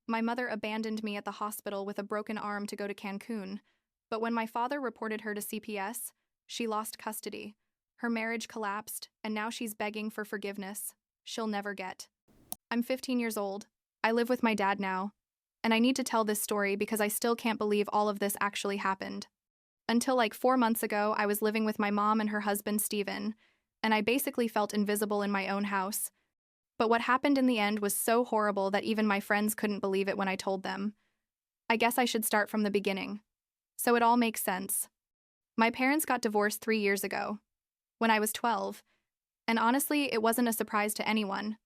My mother abandoned me at the hospital with a broken arm to go to Cancun, but when my father reported her to CPS, she lost custody. Her marriage collapsed, and now she's begging for forgiveness she'll never get. I'm 15 years old. I live with my dad now, and I need to tell this story because I still can't believe all of this actually happened. Until like 4 months ago, I was living with my mom and her husband, Steven, and I basically felt invisible in my own house. But what happened in the end was so horrible that even my friends couldn't believe it when I told them. I guess I should start from the beginning. So it all makes sense. My parents got divorced 3 years ago, when I was 12, and honestly, it wasn't a surprise to anyone.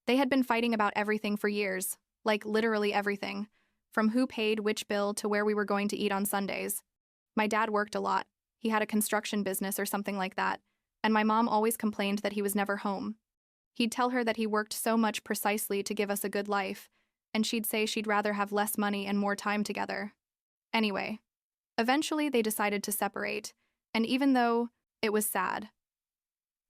They had been fighting about everything for years, like literally everything, from who paid which bill to where we were going to eat on Sundays. My dad worked a lot. He had a construction business or something like that, and my mom always complained that he was never home. He'd tell her that he worked so much precisely to give us a good life, and she'd say she'd rather have less money and more time together. Anyway, eventually they decided to separate, and even though it was sad,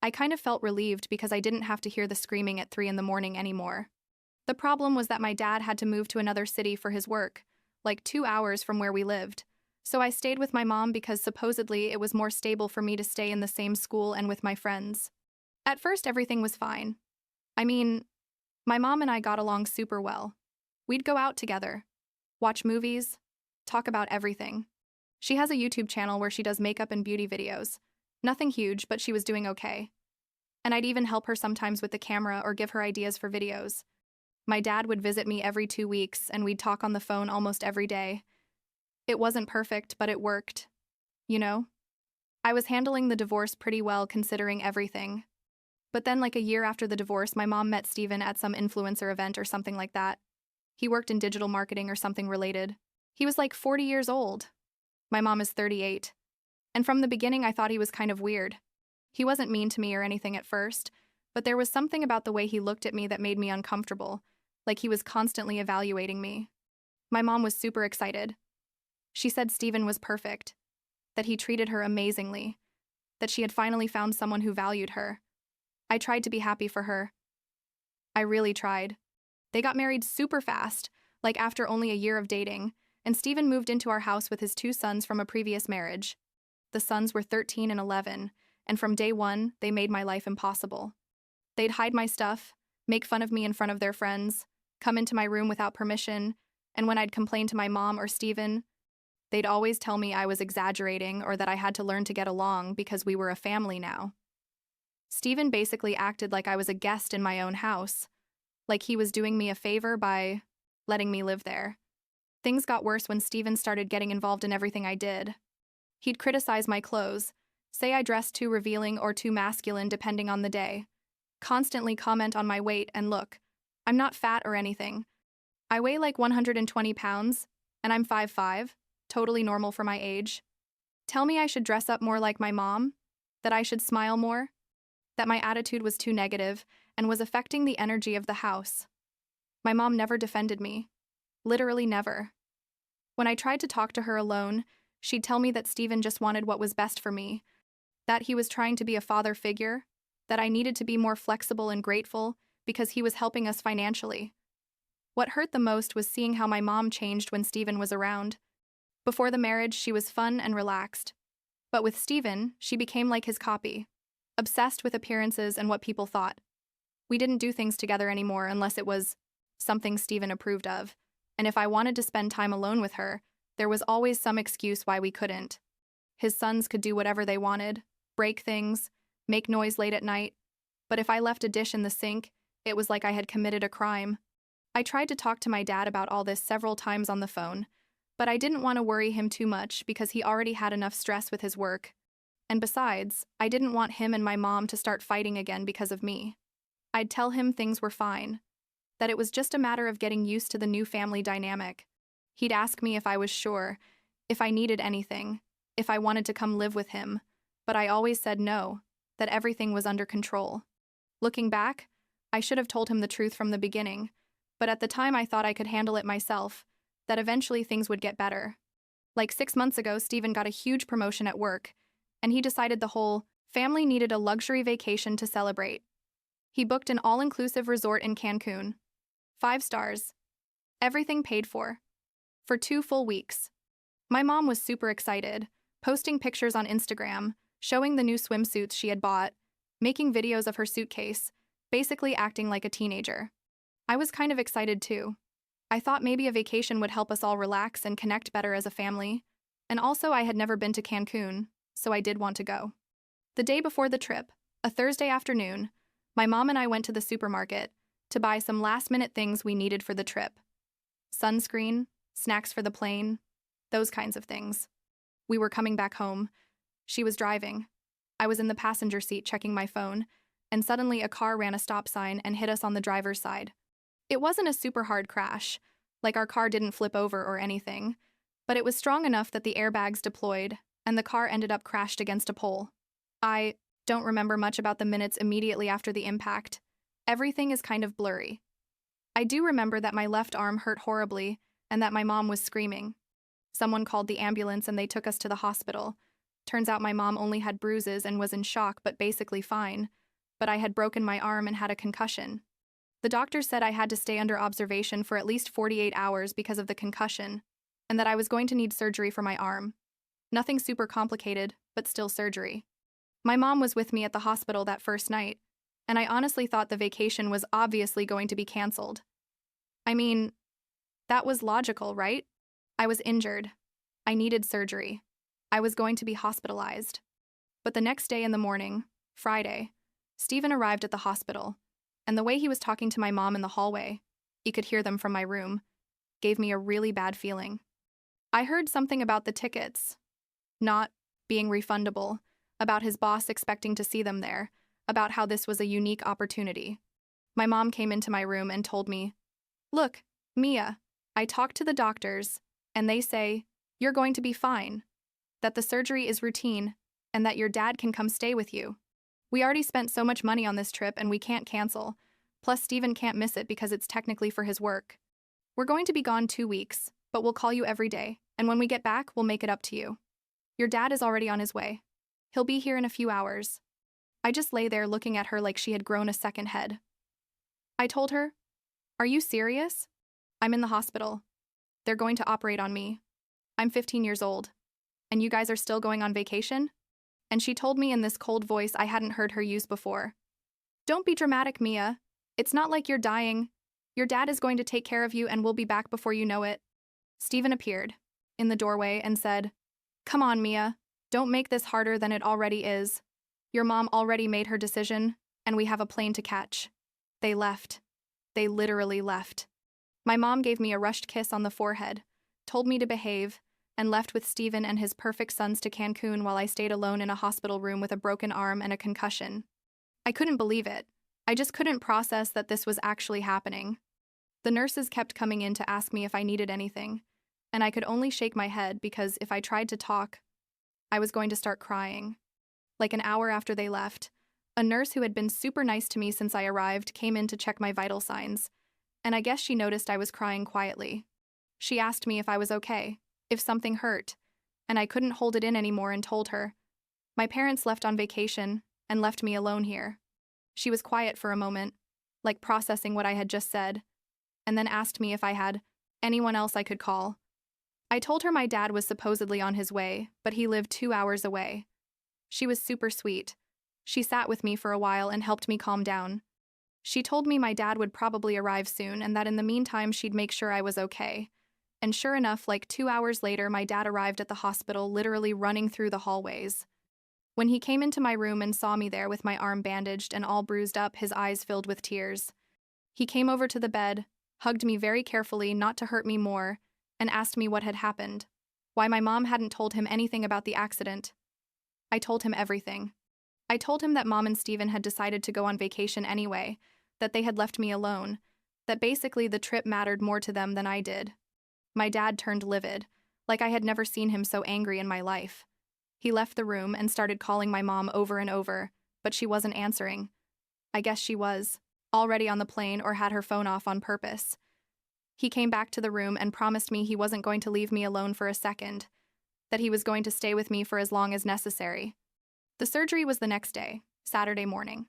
I kind of felt relieved because I didn't have to hear the screaming at 3 in the morning anymore. The problem was that my dad had to move to another city for his work, like 2 hours from where we lived. So I stayed with my mom because supposedly it was more stable for me to stay in the same school and with my friends. At first, everything was fine. I mean, my mom and I got along super well. We'd go out together, watch movies, talk about everything. She has a YouTube channel where she does makeup and beauty videos. Nothing huge, but she was doing okay. And I'd even help her sometimes with the camera or give her ideas for videos. My dad would visit me every 2 weeks, and we'd talk on the phone almost every day. It wasn't perfect, but it worked. You know? I was handling the divorce pretty well considering everything. But then like a year after the divorce, my mom met Steven at some influencer event or something like that. He worked in digital marketing or something related. He was like 40 years old. My mom is 38. And from the beginning, I thought he was kind of weird. He wasn't mean to me or anything at first, but there was something about the way he looked at me that made me uncomfortable, like he was constantly evaluating me. My mom was super excited. She said Steven was perfect, that he treated her amazingly, that she had finally found someone who valued her. I tried to be happy for her. I really tried. They got married super fast, like after only a year of dating, and Steven moved into our house with his 2 sons from a previous marriage. The sons were 13 and 11, and from day one, they made my life impossible. They'd hide my stuff, make fun of me in front of their friends, come into my room without permission, and when I'd complain to my mom or Steven, they'd always tell me I was exaggerating or that I had to learn to get along because we were a family now. Steven basically acted like I was a guest in my own house, like he was doing me a favor by letting me live there. Things got worse when Steven started getting involved in everything I did. He'd criticize my clothes, say I dressed too revealing or too masculine depending on the day, constantly comment on my weight and look. I'm not fat or anything. I weigh like 120 pounds, and I'm 5'5", totally normal for my age. Tell me I should dress up more like my mom, that I should smile more, that my attitude was too negative and was affecting the energy of the house. My mom never defended me. Literally never. When I tried to talk to her alone, she'd tell me that Steven just wanted what was best for me, that he was trying to be a father figure, that I needed to be more flexible and grateful because he was helping us financially. What hurt the most was seeing how my mom changed when Steven was around. Before the marriage, she was fun and relaxed. But with Steven, she became like his copy, obsessed with appearances and what people thought. We didn't do things together anymore unless it was something Steven approved of, and if I wanted to spend time alone with her, there was always some excuse why we couldn't. His sons could do whatever they wanted, break things, make noise late at night, but if I left a dish in the sink, it was like I had committed a crime. I tried to talk to my dad about all this several times on the phone, but I didn't want to worry him too much because he already had enough stress with his work. And besides, I didn't want him and my mom to start fighting again because of me. I'd tell him things were fine, that it was just a matter of getting used to the new family dynamic. He'd ask me if I was sure, if I needed anything, if I wanted to come live with him, but I always said no, that everything was under control. Looking back, I should have told him the truth from the beginning, but at the time I thought I could handle it myself, that eventually things would get better. Like 6 months ago, Steven got a huge promotion at work, and he decided the whole family needed a luxury vacation to celebrate. He booked an all-inclusive resort in Cancun. 5 stars. Everything paid for 2 full weeks. My mom was super excited, posting pictures on Instagram, showing the new swimsuits she had bought, making videos of her suitcase, basically acting like a teenager. I was kind of excited too. I thought maybe a vacation would help us all relax and connect better as a family. And also, I had never been to Cancun, so I did want to go. The day before the trip, a Thursday afternoon, my mom and I went to the supermarket to buy some last-minute things we needed for the trip. Sunscreen, snacks for the plane, those kinds of things. We were coming back home. She was driving. I was in the passenger seat checking my phone, and suddenly a car ran a stop sign and hit us on the driver's side. It wasn't a super hard crash, like our car didn't flip over or anything, but it was strong enough that the airbags deployed, and the car ended up crashed against a pole. I don't remember much about the minutes immediately after the impact. Everything is kind of blurry. I do remember that my left arm hurt horribly and that my mom was screaming. Someone called the ambulance and they took us to the hospital. Turns out my mom only had bruises and was in shock but basically fine, but I had broken my arm and had a concussion. The doctor said I had to stay under observation for at least 48 hours because of the concussion, and that I was going to need surgery for my arm. Nothing super complicated, but still surgery. My mom was with me at the hospital that first night, and I honestly thought the vacation was obviously going to be canceled. I mean, that was logical, right? I was injured. I needed surgery. I was going to be hospitalized. But the next day in the morning, Friday, Stephen arrived at the hospital, and the way he was talking to my mom in the hallway, you could hear them from my room, gave me a really bad feeling. I heard something about the tickets not being refundable, about his boss expecting to see them there, about how this was a unique opportunity. My mom came into my room and told me, "Look, Mia, I talked to the doctors, and they say, you're going to be fine, that the surgery is routine, and that your dad can come stay with you. We already spent so much money on this trip and we can't cancel, plus Stephen can't miss it because it's technically for his work. We're going to be gone 2 weeks, but we'll call you every day, and when we get back, we'll make it up to you. Your dad is already on his way. He'll be here in a few hours." I just lay there looking at her like she had grown a second head. I told her, "Are you serious? I'm in the hospital. They're going to operate on me. I'm 15 years old. And you guys are still going on vacation?" And she told me in this cold voice I hadn't heard her use before. "Don't be dramatic, Mia. It's not like you're dying. Your dad is going to take care of you and we'll be back before you know it." Stephen appeared in the doorway and said, "Come on, Mia. Don't make this harder than it already is. Your mom already made her decision, and we have a plane to catch." They left. They literally left. My mom gave me a rushed kiss on the forehead, told me to behave, and left with Stephen and his perfect sons to Cancun while I stayed alone in a hospital room with a broken arm and a concussion. I couldn't believe it. I just couldn't process that this was actually happening. The nurses kept coming in to ask me if I needed anything, and I could only shake my head because if I tried to talk, I was going to start crying. Like an hour after they left, a nurse who had been super nice to me since I arrived came in to check my vital signs, and I guess she noticed I was crying quietly. She asked me if I was okay, if something hurt, and I couldn't hold it in anymore and told her. My parents left on vacation and left me alone here. She was quiet for a moment, like processing what I had just said, and then asked me if I had anyone else I could call. I told her my dad was supposedly on his way, but he lived 2 hours away. She was super sweet. She sat with me for a while and helped me calm down. She told me my dad would probably arrive soon and that in the meantime she'd make sure I was okay. And sure enough, like 2 hours later, my dad arrived at the hospital, literally running through the hallways. When he came into my room and saw me there with my arm bandaged and all bruised up, his eyes filled with tears. He came over to the bed, hugged me very carefully not to hurt me more, and asked me what had happened, why my mom hadn't told him anything about the accident. I told him everything. I told him that Mom and Stephen had decided to go on vacation anyway, that they had left me alone, that basically the trip mattered more to them than I did. My dad turned livid, like I had never seen him so angry in my life. He left the room and started calling my mom over and over, but she wasn't answering. I guess she was already on the plane or had her phone off on purpose. He came back to the room and promised me he wasn't going to leave me alone for a second, that he was going to stay with me for as long as necessary. The surgery was the next day, Saturday morning.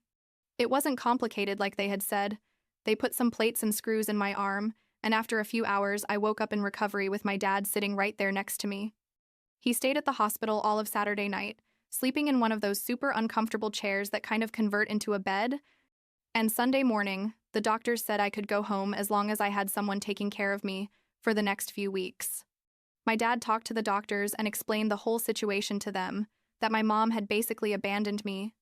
It wasn't complicated like they had said. They put some plates and screws in my arm, and after a few hours, I woke up in recovery with my dad sitting right there next to me. He stayed at the hospital all of Saturday night, sleeping in one of those super uncomfortable chairs that kind of convert into a bed, and Sunday morning, the doctors said I could go home as long as I had someone taking care of me for the next few weeks. My dad talked to the doctors and explained the whole situation to them, that my mom had basically abandoned me.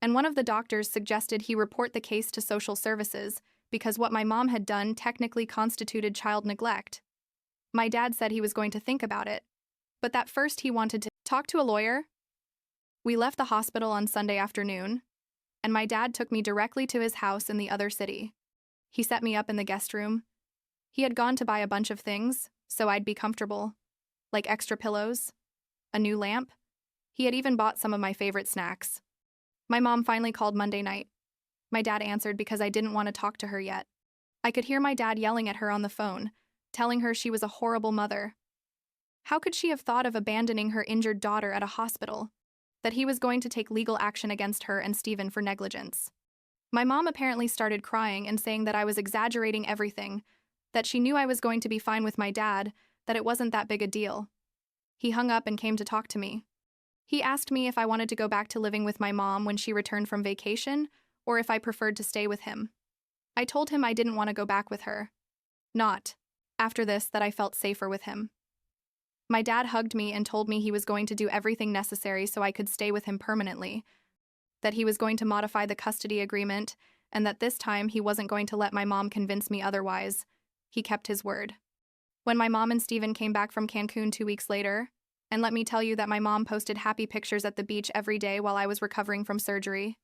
And one of the doctors suggested he report the case to social services because what my mom had done technically constituted child neglect. My dad said he was going to think about it, but that first he wanted to talk to a lawyer. We left the hospital on Sunday afternoon, and my dad took me directly to his house in the other city. He set me up in the guest room. He had gone to buy a bunch of things, so I'd be comfortable, like extra pillows, a new lamp. He had even bought some of my favorite snacks. My mom finally called Monday night. My dad answered because I didn't want to talk to her yet. I could hear my dad yelling at her on the phone, telling her she was a horrible mother. How could she have thought of abandoning her injured daughter at a hospital? That he was going to take legal action against her and Stephen for negligence. My mom apparently started crying and saying that I was exaggerating everything, that she knew I was going to be fine with my dad, that it wasn't that big a deal. He hung up and came to talk to me. He asked me if I wanted to go back to living with my mom when she returned from vacation, or if I preferred to stay with him. I told him I didn't want to go back with her. Not, after this, that I felt safer with him. My dad hugged me and told me he was going to do everything necessary so I could stay with him permanently, that he was going to modify the custody agreement, and that this time he wasn't going to let my mom convince me otherwise. He kept his word. When my mom and Stephen came back from Cancun 2 weeks later, and let me tell you that my mom posted happy pictures at the beach every day while I was recovering from surgery.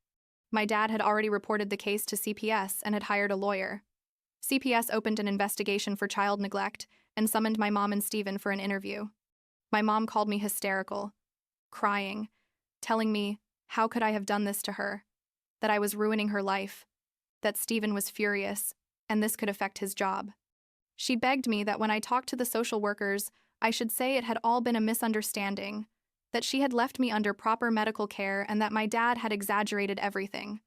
My dad had already reported the case to CPS and had hired a lawyer. CPS opened an investigation for child neglect and summoned my mom and Stephen for an interview. My mom called me hysterical, crying, telling me how could I have done this to her, that I was ruining her life, that Stephen was furious, and this could affect his job. She begged me that when I talked to the social workers, I should say it had all been a misunderstanding, that she had left me under proper medical care and that my dad had exaggerated everything.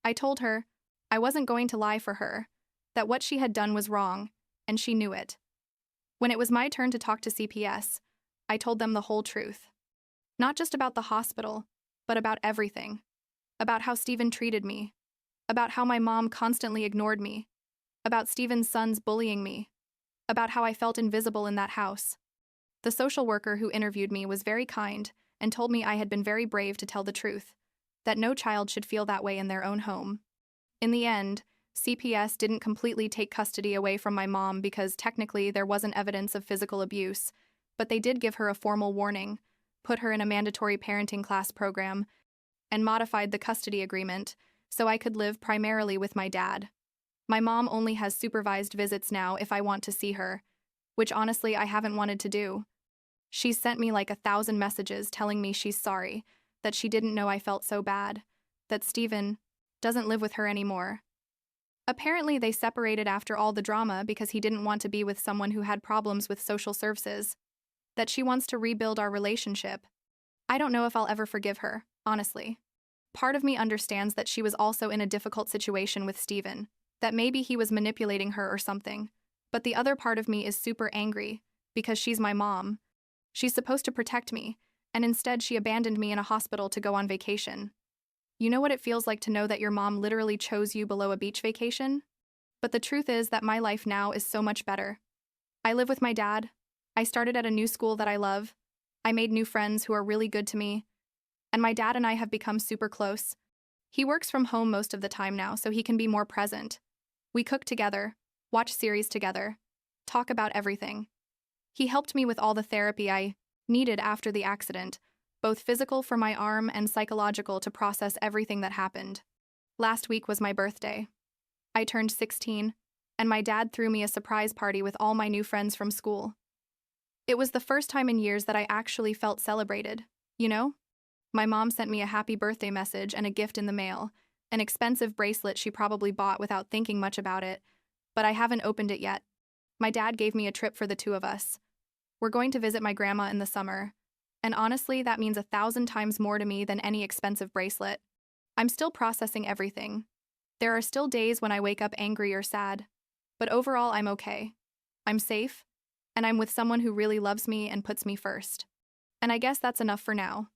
I told her I wasn't going to lie for her, that what she had done was wrong, and she knew it. When it was my turn to talk to CPS, I told them the whole truth. Not just about the hospital, but about everything. About how Stephen treated me. About how my mom constantly ignored me. About Stephen's sons bullying me. About how I felt invisible in that house. The social worker who interviewed me was very kind and told me I had been very brave to tell the truth, that no child should feel that way in their own home. In the end, CPS didn't completely take custody away from my mom because technically there wasn't evidence of physical abuse, but they did give her a formal warning, put her in a mandatory parenting class program, and modified the custody agreement so I could live primarily with my dad. My mom only has supervised visits now if I want to see her, which honestly I haven't wanted to do. She's sent me like 1,000 messages telling me she's sorry, that she didn't know I felt so bad, that Stephen doesn't live with her anymore. Apparently they separated after all the drama because he didn't want to be with someone who had problems with social services, that she wants to rebuild our relationship. I don't know if I'll ever forgive her, honestly. Part of me understands that she was also in a difficult situation with Stephen, that maybe he was manipulating her or something, but the other part of me is super angry because she's my mom. She's supposed to protect me, and instead she abandoned me in a hospital to go on vacation. You know what it feels like to know that your mom literally chose you below a beach vacation? But the truth is that my life now is so much better. I live with my dad. I started at a new school that I love. I made new friends who are really good to me. And my dad and I have become super close. He works from home most of the time now, so he can be more present. We cook together, watch series together, talk about everything. He helped me with all the therapy I needed after the accident, both physical for my arm and psychological to process everything that happened. Last week was my birthday. I turned 16, and my dad threw me a surprise party with all my new friends from school. It was the first time in years that I actually felt celebrated, you know? My mom sent me a happy birthday message and a gift in the mail, an expensive bracelet she probably bought without thinking much about it, but I haven't opened it yet. My dad gave me a trip for the two of us. We're going to visit my grandma in the summer, and honestly, that means 1,000 times more to me than any expensive bracelet. I'm still processing everything. There are still days when I wake up angry or sad. But overall, I'm okay. I'm safe, and I'm with someone who really loves me and puts me first. And I guess that's enough for now.